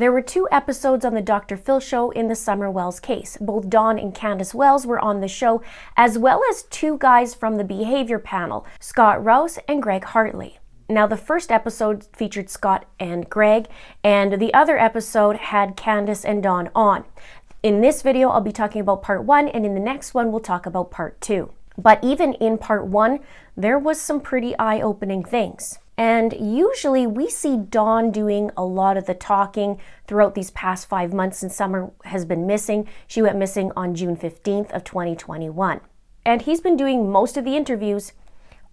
There were 2 episodes on the Dr. Phil show in the Summer Wells case. Both Don and Candus Wells were on the show, as well as 2 guys from the behavior panel, Scott Rouse and Greg Hartley. Now, the first episode featured Scott and Greg, and the other episode had Candus and Don on. In this video, I'll be talking about part 1, and in the next one, we'll talk about part 2. But even in part 1, there was some pretty eye-opening things. And usually we see Don doing a lot of the talking throughout these past 5 months since Summer has been missing. She went missing on June 15th of 2021. And he's been doing most of the interviews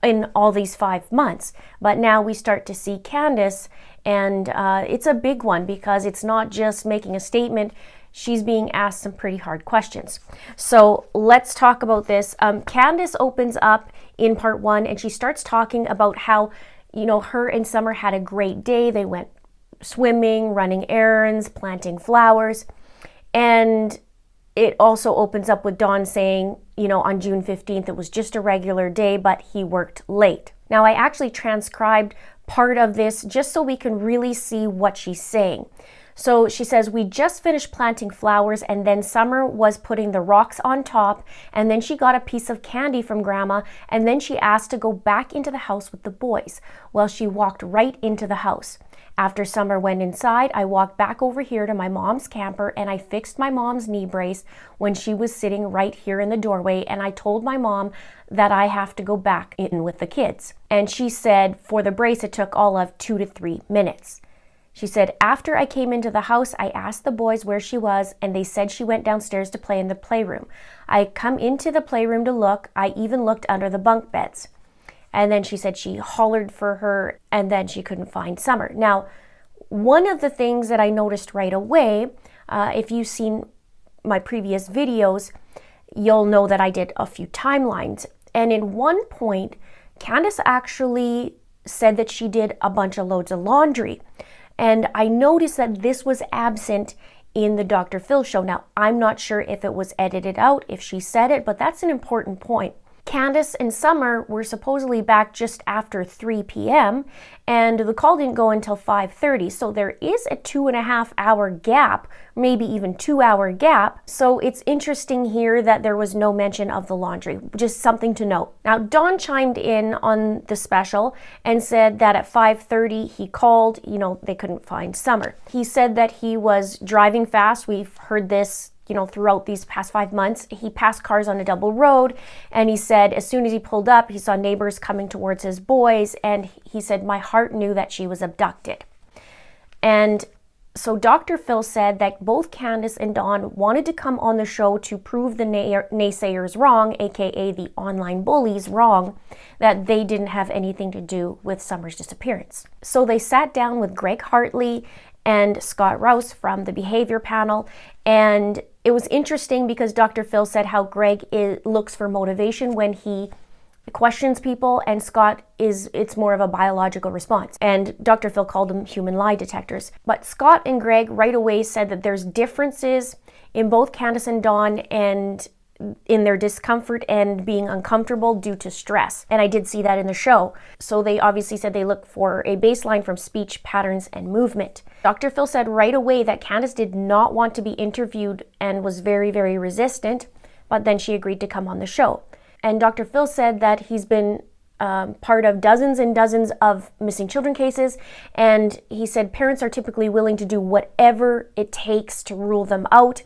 in all these 5 months. But now we start to see Candace, and it's a big one because it's not just making a statement. She's being asked some pretty hard questions. So let's talk about this. Candace opens up in part 1, and she starts talking about how her and Summer had a great day. They went swimming, running errands, planting flowers. And it also opens up with Don saying, on June 15th, it was just a regular day, but he worked late. Now, I actually transcribed part of this just so we can really see what she's saying. So she says, we just finished planting flowers, and then Summer was putting the rocks on top, and then she got a piece of candy from Grandma, and then she asked to go back into the house with the boys. Well, she walked right into the house. After Summer went inside, I walked back over here to my mom's camper, and I fixed my mom's knee brace when she was sitting right here in the doorway, and I told my mom that I have to go back in with the kids. And she said for the brace, it took all of 2 to 3 minutes. She said, after I came into the house, I asked the boys where she was, and they said she went downstairs to play in the playroom. I come into the playroom to look. I even looked under the bunk beds. And then she said she hollered for her, and then she couldn't find Summer. Now, one of the things that I noticed right away, if you've seen my previous videos, you'll know that I did a few timelines. And in one point, Candace actually said that she did a bunch of loads of laundry. And I noticed that this was absent in the Dr. Phil show. Now, I'm not sure if it was edited out, if she said it, but that's an important point. Candace and Summer were supposedly back just after 3 p.m. and the call didn't go until 5:30. So there is a 2.5 hour gap, maybe even 2 hour gap. So it's interesting here that there was no mention of the laundry, just something to note. Now, Don chimed in on the special and said that at 5:30 he called, they couldn't find Summer. He said that he was driving fast. We've heard this throughout these past 5 months. He passed cars on a double road, and he said as soon as he pulled up, he saw neighbors coming towards his boys, and he said, my heart knew that she was abducted. And so Dr. Phil said that both Candus and Don wanted to come on the show to prove the naysayers wrong, aka the online bullies wrong, that they didn't have anything to do with Summer's disappearance. So they sat down with Greg Hartley and Scott Rouse from the behavior panel, and it was interesting because Dr. Phil said how Greg looks for motivation when he questions people, and Scott it's more of a biological response. And Dr. Phil called them human lie detectors. But Scott and Greg right away said that there's differences in both Candus and Don and in their discomfort and being uncomfortable due to stress. And I did see that in the show. So they obviously said they look for a baseline from speech patterns and movement. Dr. Phil said right away that Candace did not want to be interviewed and was very, very resistant, but then she agreed to come on the show. And Dr. Phil said that he's been part of dozens and dozens of missing children cases, and he said parents are typically willing to do whatever it takes to rule them out.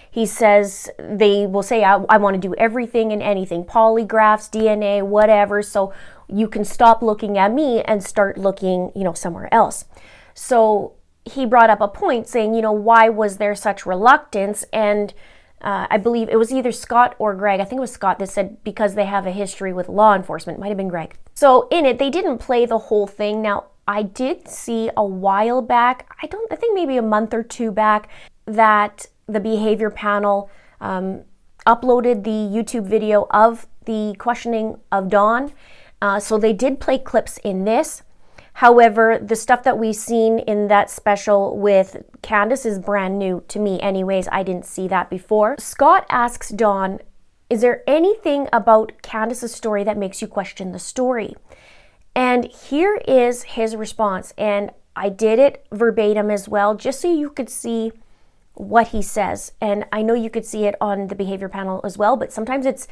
He says they will say, I want to do everything and anything, polygraphs, DNA, whatever, so you can stop looking at me and start looking, somewhere else. So he brought up a point saying, why was there such reluctance? And I believe it was either Scott or Greg, I think it was Scott, that said because they have a history with law enforcement. It might have been Greg. So in it, they didn't play the whole thing. Now, I did see a while back, I think maybe a month or 2 back, that the behavior panel uploaded the YouTube video of the questioning of Don. So they did play clips in this. However, the stuff that we've seen in that special with Candace is brand new to me anyways. I didn't see that before. Scott asks Don, is there anything about Candace's story that makes you question the story? And here is his response. And I did it verbatim as well, just so you could see what he says. And I know you could see it on the behavior panel as well, but sometimes it's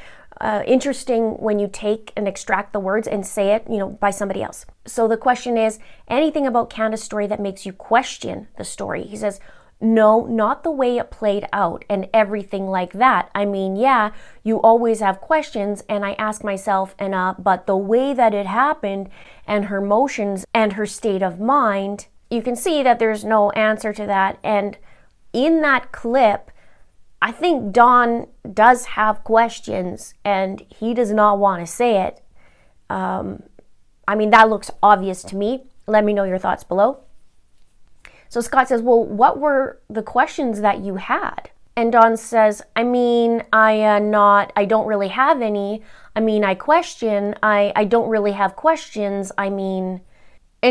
interesting when you take and extract the words and say it, by somebody else. So the question is, anything about Candace's story that makes you question the story? He says, no, not the way it played out and everything like that. I mean, yeah, you always have questions, and I ask myself, but the way that it happened and her motions and her state of mind, you can see that there's no answer to that. And in that clip, I think Don does have questions and he does not want to say it. That looks obvious to me. Let me know your thoughts below. So Scott says, well, what were the questions that you had? And Don says, I don't really have any. I question. I don't really have questions. And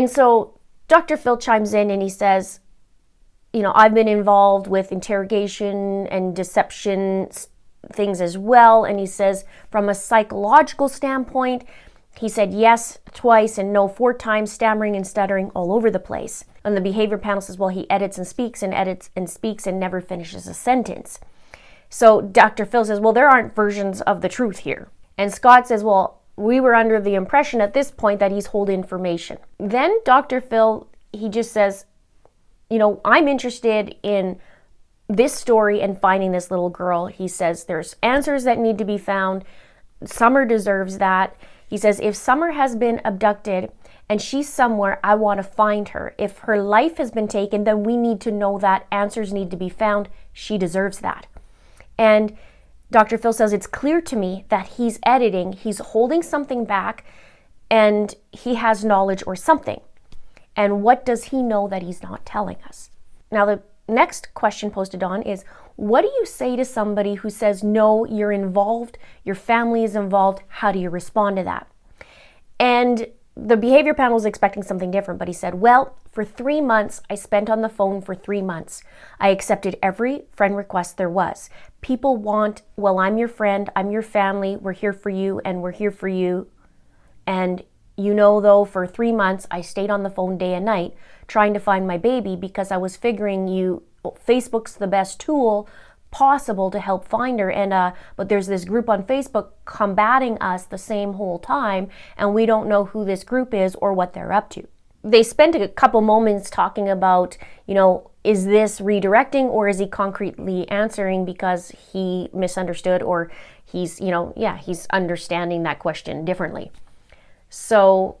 so Dr. Phil chimes in and he says, I've been involved with interrogation and deception things as well. And he says, from a psychological standpoint, he said yes twice and no 4 times, stammering and stuttering all over the place. And the behavior panel says, well, he edits and speaks and never finishes a sentence. So Dr. Phil says, well, there aren't versions of the truth here. And Scott says, well, we were under the impression at this point that he's holding information. Then Dr. Phil, he just says, I'm interested in this story and finding this little girl. He says there's answers that need to be found. Summer deserves that. He says if Summer has been abducted and she's somewhere, I want to find her. If her life has been taken, then we need to know that. Answers need to be found. She deserves that. And Dr. Phil says it's clear to me that he's editing, he's holding something back, and he has knowledge or something. And what does he know that he's not telling us? Now, the next question posted on is, what do you say to somebody who says, no, you're involved, your family is involved, how do you respond to that? And the behavior panel was expecting something different, but he said, well, for 3 months, I spent on the phone for 3 months. I accepted every friend request there was. People want, well, I'm your friend, I'm your family, we're here for you, and we're here for you. And though, for 3 months, I stayed on the phone day and night trying to find my baby because I was figuring Facebook's the best tool possible to help find her. But there's this group on Facebook combating us the same whole time, and we don't know who this group is or what they're up to. They spent a couple moments talking about, is this redirecting or is he concretely answering because he misunderstood or he's understanding that question differently. So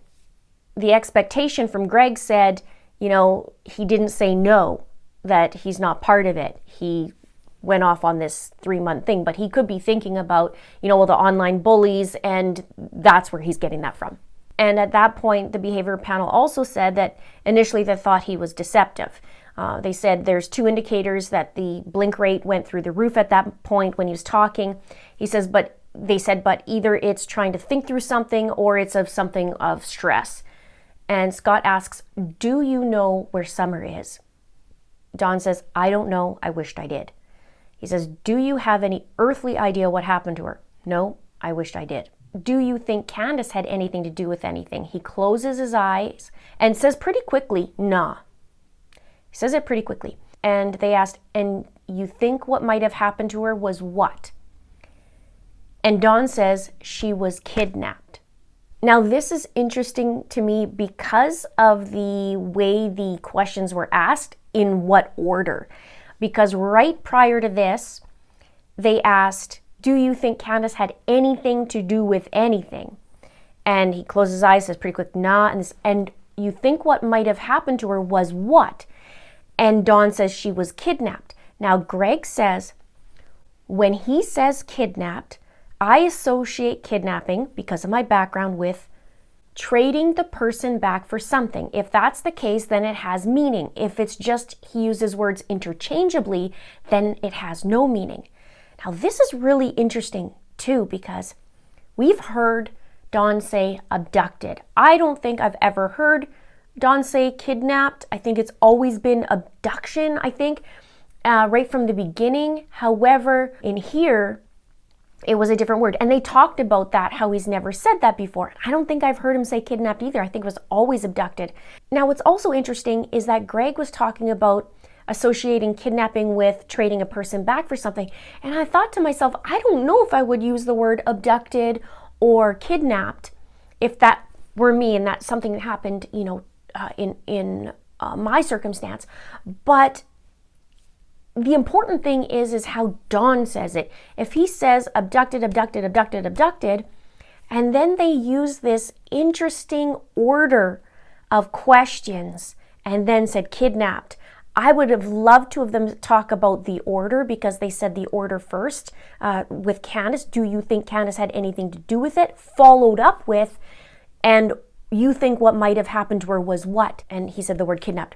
the expectation from Greg said, he didn't say no, that he's not part of it. He went off on this 3-month thing, but he could be thinking about, the online bullies, and that's where he's getting that from. And at that point, the behavior panel also said that initially they thought he was deceptive. They said there's 2 indicators that the blink rate went through the roof at that point when he was talking. He says, but either it's trying to think through something or it's of something of stress. And Scott asks, do you know where Summer is? Don says, I don't know. I wished I did. He says, do you have any earthly idea what happened to her? No, I wished I did. Do you think Candace had anything to do with anything? He closes his eyes and says pretty quickly, nah. He says it pretty quickly. And they asked, and you think what might have happened to her was what? And Don says she was kidnapped. Now, this is interesting to me because of the way the questions were asked, in what order. Because right prior to this, they asked, do you think Candace had anything to do with anything? And he closes his eyes, says pretty quick, nah. And you think what might have happened to her was what? And Don says she was kidnapped. Now, Greg says, when he says kidnapped, I associate kidnapping, because of my background, with trading the person back for something. If that's the case, then it has meaning. If it's just he uses words interchangeably, then it has no meaning. Now, this is really interesting too, because we've heard Don say abducted. I don't think I've ever heard Don say kidnapped. I think it's always been abduction, right from the beginning. However, in here, It was a different word. And they talked about that, how he's never said that before. I don't think I've heard him say kidnapped either. I think it was always abducted. Now, what's also interesting is that Greg was talking about associating kidnapping with trading a person back for something. And I thought to myself, I don't know if I would use the word abducted or kidnapped if that were me and that's something that happened, in my circumstance. But the important thing is how Don says it. If he says abducted, abducted, abducted, abducted, and then they use this interesting order of questions and then said kidnapped, I would have loved to have them talk about the order, because they said the order first with Candace. Do you think Candace had anything to do with it? Followed up with, and you think what might have happened to her was what? And he said the word kidnapped.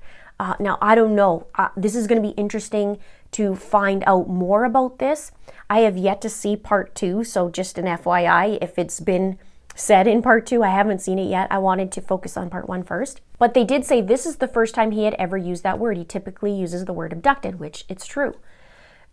Now, I don't know. This is going to be interesting to find out more about this. I have yet to see part 2, so just an FYI, if it's been said in part 2, I haven't seen it yet. I wanted to focus on part 1 first. But they did say this is the first time he had ever used that word. He typically uses the word abducted, which it's true.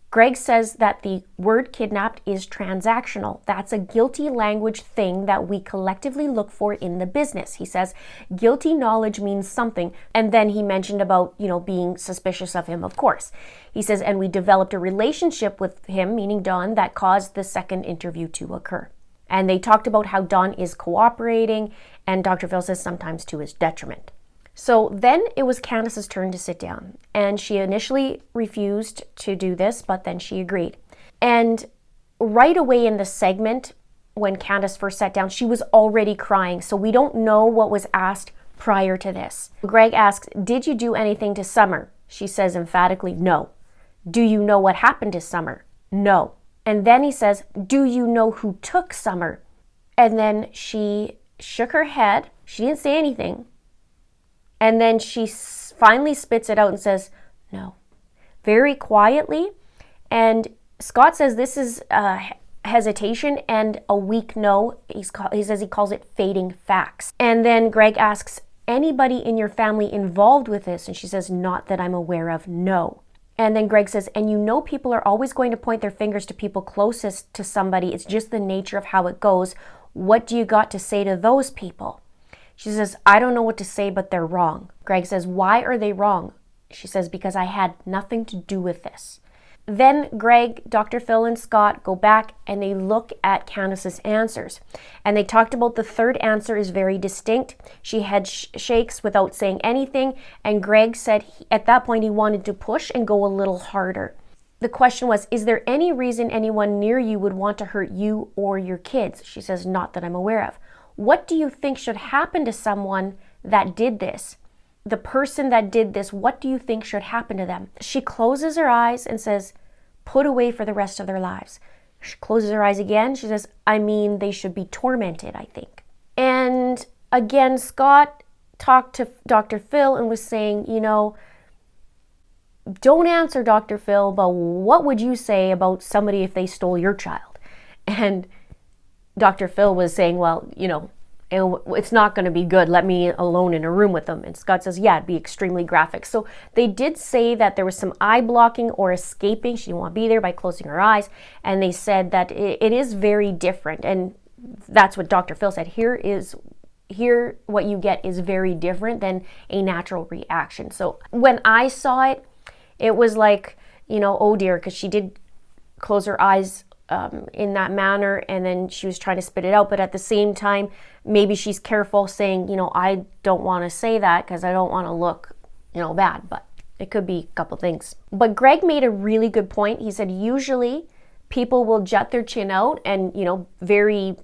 Greg says that the word kidnapped is transactional. That's a guilty language thing that we collectively look for in the business. He says guilty knowledge means something. And then he mentioned about, being suspicious of him, of course. He says, and we developed a relationship with him, meaning Don, that caused the second interview to occur. And they talked about how Don is cooperating, and Dr. Phil says sometimes to his detriment. So then it was Candace's turn to sit down, and she initially refused to do this, but then she agreed. And right away in the segment, when Candace first sat down, she was already crying, so we don't know what was asked prior to this. Greg asks, did you do anything to Summer? She says emphatically, no. Do you know what happened to Summer? No. And then he says, do you know who took Summer? And then she shook her head. She didn't say anything. And then she finally spits it out and says, no, very quietly. And Scott says this is hesitation and a weak no. He says he calls it fading facts. And then Greg asks, anybody in your family involved with this? And she says, not that I'm aware of, no. And then Greg says, and people are always going to point their fingers to people closest to somebody. It's just the nature of how it goes. What do you got to say to those people? She says, I don't know what to say, but they're wrong. Greg says, why are they wrong? She says, because I had nothing to do with this. Then Greg, Dr. Phil, and Scott go back and they look at Candace's answers. And they talked about the third answer is very distinct. She had shakes without saying anything. And Greg said at that point he wanted to push and go a little harder. The question was, is there any reason anyone near you would want to hurt you or your kids? She says, not that I'm aware of. What do you think should happen to someone that did this? The person that did this, what do you think should happen to them? She closes her eyes and says, put away for the rest of their lives. She closes her eyes again. She says, they should be tormented, I think. And again, Scott talked to Dr. Phil and was saying, don't answer Dr. Phil, but what would you say about somebody if they stole your child? And Dr. Phil was saying, well, it's not going to be good. Let me alone in a room with them. And Scott says, yeah, it'd be extremely graphic. So they did say that there was some eye blocking or escaping. She didn't want to be there by closing her eyes. And they said that it is very different. And that's what Dr. Phil said. Here what you get is very different than a natural reaction. So when I saw it, it was like, oh dear, because she did close her eyes in that manner, and then she was trying to spit it out, but at the same time maybe she's careful saying, I don't want to say that because I don't want to look bad, but it could be a couple things. But Greg made a really good point. He said usually people will jut their chin out and very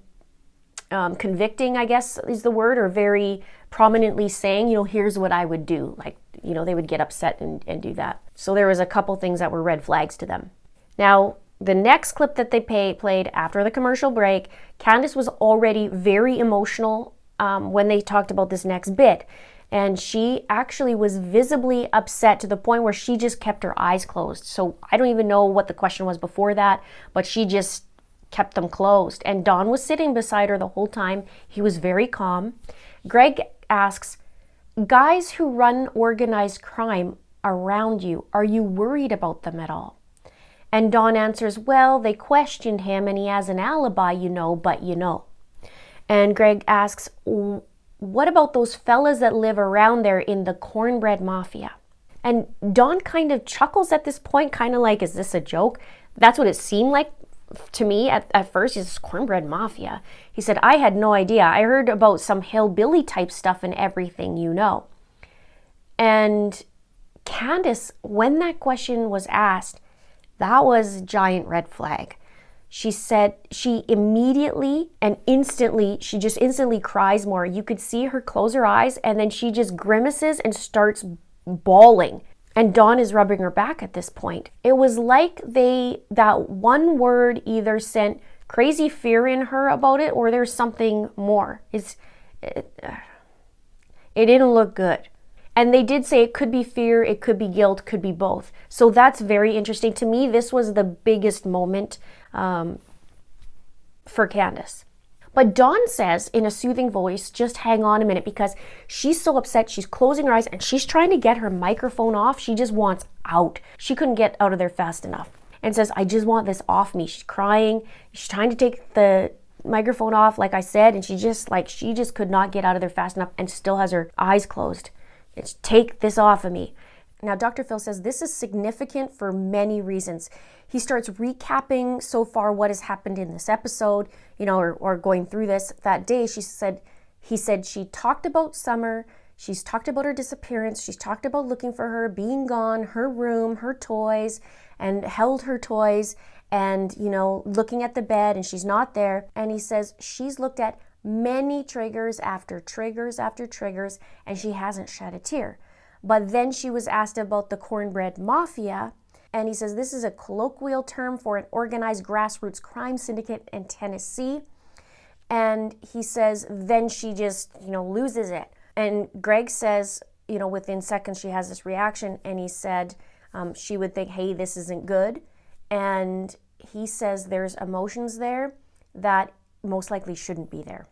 convicting, I guess is the word, or very prominently saying, here's what I would do, like they would get upset and do that. So there was a couple things that were red flags to them. Now the next clip that they played after the commercial break, Candace was already very emotional when they talked about this next bit. And she actually was visibly upset to the point where she just kept her eyes closed. So I don't even know what the question was before that, but she just kept them closed. And Don was sitting beside her the whole time. He was very calm. Greg asks, guys who run organized crime around you, are you worried about them at all? And Don answers, well, they questioned him and he has an alibi, but And Greg asks, what about those fellas that live around there in the cornbread mafia? And Don kind of chuckles at this point, kind of like, is this a joke? That's what it seemed like to me at first. Is cornbread mafia. He said, I had no idea. I heard about some hillbilly type stuff and everything, And Candace, when that question was asked, that was a giant red flag. She said she immediately and instantly cries more. You could see her close her eyes and then she just grimaces and starts bawling. And Don is rubbing her back at this point. It was like that one word either sent crazy fear in her about it or there's something more. It didn't look good. And they did say it could be fear, it could be guilt, could be both. So that's very interesting. To me, this was the biggest moment for Candace. But Dawn says in a soothing voice, just hang on a minute, because she's so upset. She's closing her eyes and she's trying to get her microphone off. She just wants out. She couldn't get out of there fast enough and says, I just want this off me. She's crying. She's trying to take the microphone off, like I said, and she just could not get out of there fast enough and still has her eyes closed. It's take this off of me. Now, Dr. Phil says this is significant for many reasons. He starts recapping so far what has happened in this episode, or going through this that day. He said she talked about Summer. She's talked about her disappearance. She's talked about looking for her, being gone, her room, her toys, and held her toys and, looking at the bed and she's not there. And he says she's looked at many triggers after triggers after triggers and she hasn't shed a tear. But then she was asked about the cornbread mafia, and he says this is a colloquial term for an organized grassroots crime syndicate in Tennessee. And he says then she just, loses it. And Greg says, within seconds she has this reaction, and he said she would think, hey, this isn't good. And he says there's emotions there that most likely shouldn't be there.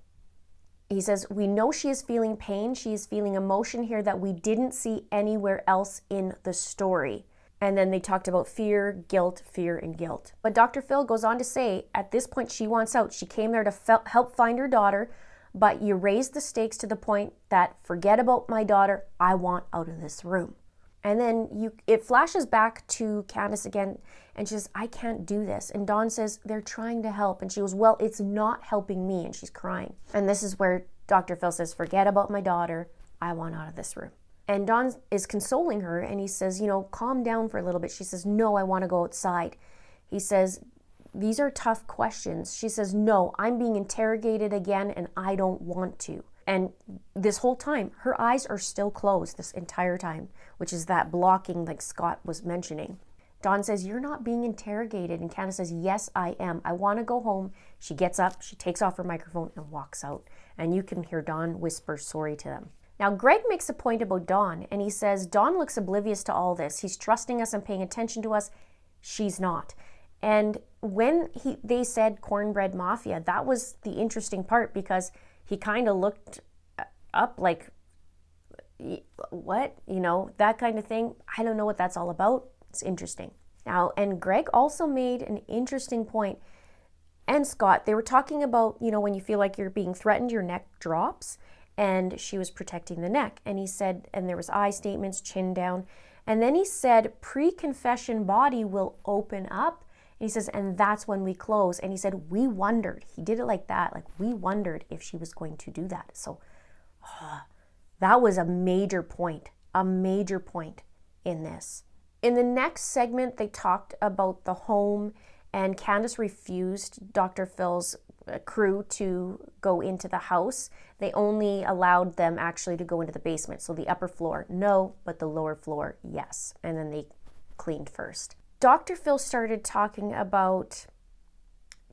He says, we know she is feeling pain. She is feeling emotion here that we didn't see anywhere else in the story. And then they talked about fear, and guilt. But Dr. Phil goes on to say, at this point, she wants out. She came there to help find her daughter, but you raised the stakes to the point that forget about my daughter. I want out of this room. And then it flashes back to Candace again, and she says, I can't do this. And Dawn says, they're trying to help. And she goes, well, it's not helping me. And she's crying. And this is where Dr. Phil says, forget about my daughter. I want out of this room. And Dawn is consoling her, and he says, calm down for a little bit. She says, no, I want to go outside. He says, these are tough questions. She says, no, I'm being interrogated again, and I don't want to. And this whole time, her eyes are still closed this entire time, which is that blocking like Scott was mentioning. Dawn says, you're not being interrogated. And Candace says, yes, I am. I want to go home. She gets up, she takes off her microphone and walks out. And you can hear Dawn whisper sorry to them. Now, Greg makes a point about Dawn, and he says, Dawn looks oblivious to all this. He's trusting us and paying attention to us. She's not. And when they said cornbread mafia, that was the interesting part, because he kind of looked up like, what? That kind of thing. I don't know what that's all about. It's interesting. Now, and Greg also made an interesting point. And Scott, they were talking about, when you feel like you're being threatened, your neck drops. And she was protecting the neck. And he said, and there was eye statements, chin down. And then he said, pre-confession body will open up. And he says, and that's when we close. And he said, we wondered. He did it like that. Like, we wondered if she was going to do that. So that was a major point in this. In the next segment, they talked about the home, and Candace refused Dr. Phil's crew to go into the house. They only allowed them actually to go into the basement. So the upper floor, no, but the lower floor, yes. And then they cleaned first. Dr. Phil started talking about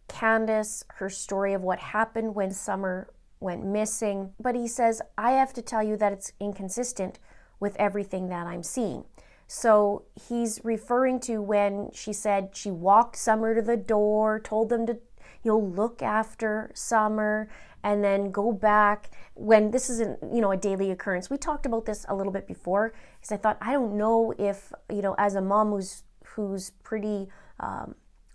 Candace, her story of what happened when Summer went missing. But he says, I have to tell you that it's inconsistent with everything that I'm seeing. So he's referring to when she said she walked Summer to the door, told them to look after Summer and then go back, when this isn't, a daily occurrence. We talked about this a little bit before, because I thought, I don't know if, as a mom who's pretty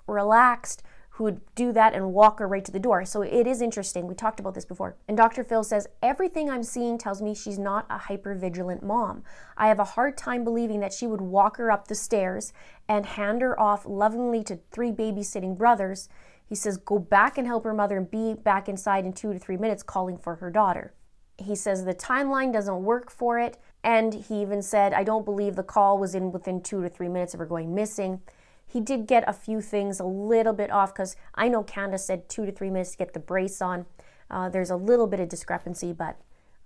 relaxed, who would do that and walk her right to the door. So it is interesting. We talked about this before. And Dr. Phil says, everything I'm seeing tells me she's not a hypervigilant mom. I have a hard time believing that she would walk her up the stairs and hand her off lovingly to 3 babysitting brothers. He says, go back and help her mother and be back inside in 2 to 3 minutes calling for her daughter. He says the timeline doesn't work for it. And he even said, I don't believe the call was within 2 to 3 minutes of her going missing. He did get a few things a little bit off because I know Candace said 2 to 3 minutes to get the brace on. There's a little bit of discrepancy, but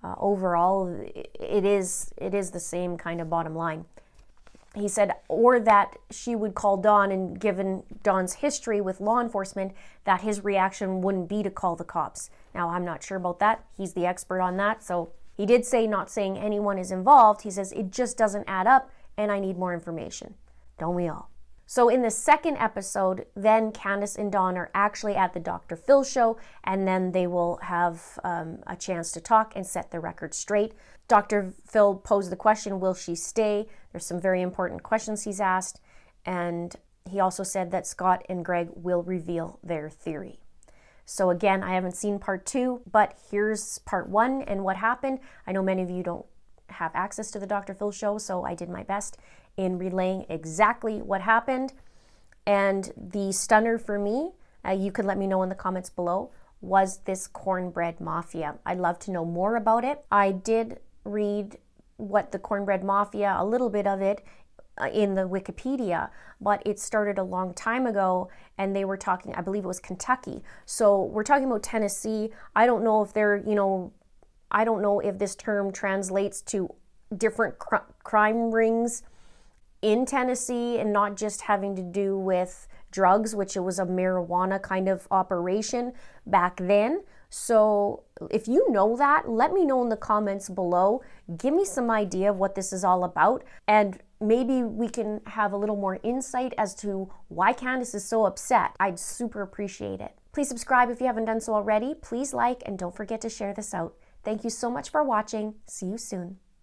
overall it is the same kind of bottom line. He said, or that she would call Don, and given Don's history with law enforcement, that his reaction wouldn't be to call the cops. Now, I'm not sure about that. He's the expert on that. So he did say, not saying anyone is involved. He says, it just doesn't add up and I need more information. Don't we all? So in the second episode, then Candus and Don are actually at the Dr. Phil show, and then they will have a chance to talk and set the record straight. Dr. Phil posed the question, will she stay? There's some very important questions he's asked, and he also said that Scott and Greg will reveal their theory. So again, I haven't seen part 2, but here's part 1 and what happened. I know many of you don't have access to the Dr. Phil show, so I did my best in relaying exactly what happened. And the stunner for me, you could let me know in the comments below, was this cornbread mafia. I'd love to know more about it. I did read what the cornbread mafia, a little bit of it, in the Wikipedia, but it started a long time ago, and they were talking, I believe it was Kentucky. So we're talking about Tennessee. I don't know if they're, I don't know if this term translates to different crime rings in Tennessee and not just having to do with drugs, which it was a marijuana kind of operation back then. So if you know that, let me know in the comments below. Give me some idea of what this is all about, and maybe we can have a little more insight as to why Candace is so upset. I'd super appreciate it. Please subscribe if you haven't done so already. Please like, and don't forget to share this out. Thank you so much for watching. See you soon.